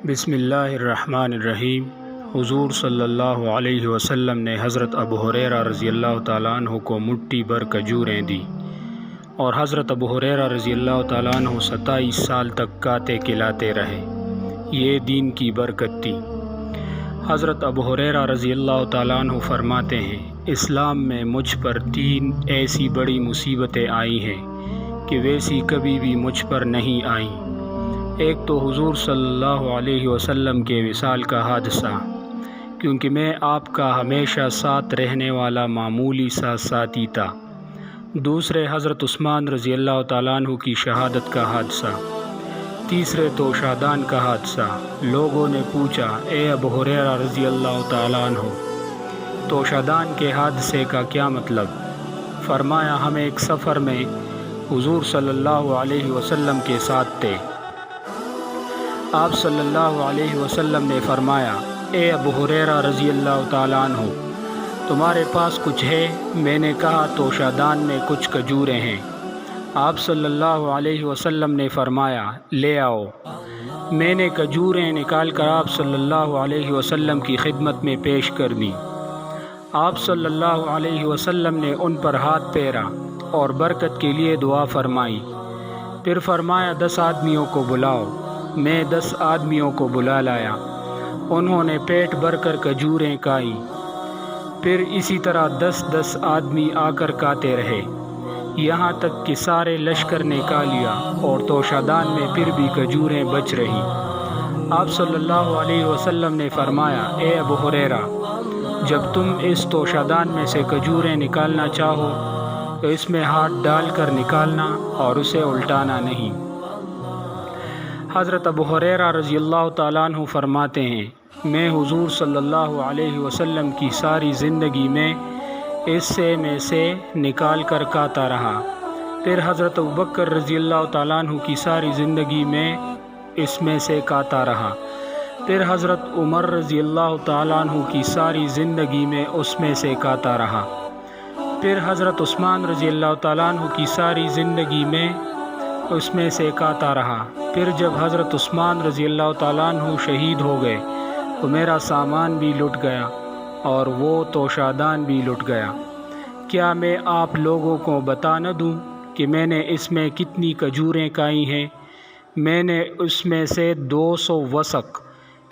بسم اللہ الرحمن الرحیم۔ حضور صلی اللہ علیہ وسلم نے حضرت ابو ہریرہ رضی اللہ تعالیٰ عنہ کو مٹھی بھر کھجوریں دی اور حضرت ابو ہریرہ رضی اللہ تعالیٰ عنہ 27 سال تک کھاتے کھلاتے رہے۔ یہ دین کی برکت تھی۔ حضرت ابو ہریرہ رضی اللہ تعالیٰ عنہ فرماتے ہیں، اسلام میں مجھ پر 3 ایسی بڑی مصیبتیں آئی ہیں کہ ویسی کبھی بھی مجھ پر نہیں آئیں۔ ایک تو حضور صلی اللہ علیہ وسلم کے وصال کا حادثہ، کیونکہ میں آپ کا ہمیشہ ساتھ رہنے والا معمولی سا ساتھی تھا۔ دوسرے حضرت عثمان رضی اللہ تعالیٰ عنہ کی شہادت کا حادثہ۔ تیسرے توشادان کا حادثہ۔ لوگوں نے پوچھا، اے ابو ہریرہ رضی اللہ تعالیٰ عنہ، توشادان کے حادثے کا کیا مطلب؟ فرمایا، ہم ایک سفر میں حضور صلی اللہ علیہ وسلم کے ساتھ تھے۔ آپ صلی اللہ علیہ وسلم نے فرمایا، اے ابو ہریرہ رضی اللہ تعالیٰ عنہ، تمہارے پاس کچھ ہے؟ میں نے کہا، توشادان میں کچھ کھجوریں ہیں۔ آپ صلی اللہ علیہ وسلم نے فرمایا، لے آؤ۔ میں نے کھجوریں نکال کر آپ صلی اللہ علیہ وسلم کی خدمت میں پیش کر دیں۔ آپ صلی اللہ علیہ وسلم نے ان پر ہاتھ پھیرا اور برکت کے لیے دعا فرمائی۔ پھر فرمایا، 10 آدمیوں کو بلاؤ۔ میں 10 آدمیوں کو بلا لایا۔ انہوں نے پیٹ بھر کر کھجوریں کھائیں۔ پھر اسی طرح 10 آدمی آ کر کھاتے رہے، یہاں تک کہ سارے لشکر نے کھا لیا اور توشادان میں پھر بھی کھجوریں بچ رہی۔ آپ صلی اللہ علیہ وسلم نے فرمایا، اے ابو ہریرہ، جب تم اس توشادان میں سے کھجوریں نکالنا چاہو تو اس میں ہاتھ ڈال کر نکالنا اور اسے الٹانا نہیں۔ حضرت ابو ہریرہ رضی اللہ تعالیٰ عنہ فرماتے ہیں، میں حضور صلی اللہ علیہ وسلم کی ساری زندگی میں حصے میں سے نکال کر کھاتا رہا۔ پھر حضرت ابوبکر رضی اللہ تعالیٰ عنہ کی ساری زندگی میں اس میں سے کھاتا رہا۔ پھر حضرت عمر رضی اللہ تعالیٰ عنہ کی ساری زندگی میں اس میں سے کھاتا رہا۔ پھر حضرت عثمان رضی اللہ تعالیٰ عنہ کی ساری زندگی میں اس میں سے کھاتا رہا۔ پھر جب حضرت عثمان رضی اللہ تعالیٰ عنہ شہید ہو گئے تو میرا سامان بھی لٹ گیا اور وہ توشادان بھی لٹ گیا۔ کیا میں آپ لوگوں کو بتا نہ دوں کہ میں نے اس میں کتنی کھجوریں کھائی ہیں؟ میں نے اس میں سے 200 وسق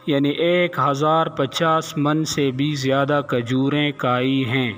یعنی 1050 من سے بھی زیادہ کھجوریں کھائی ہیں۔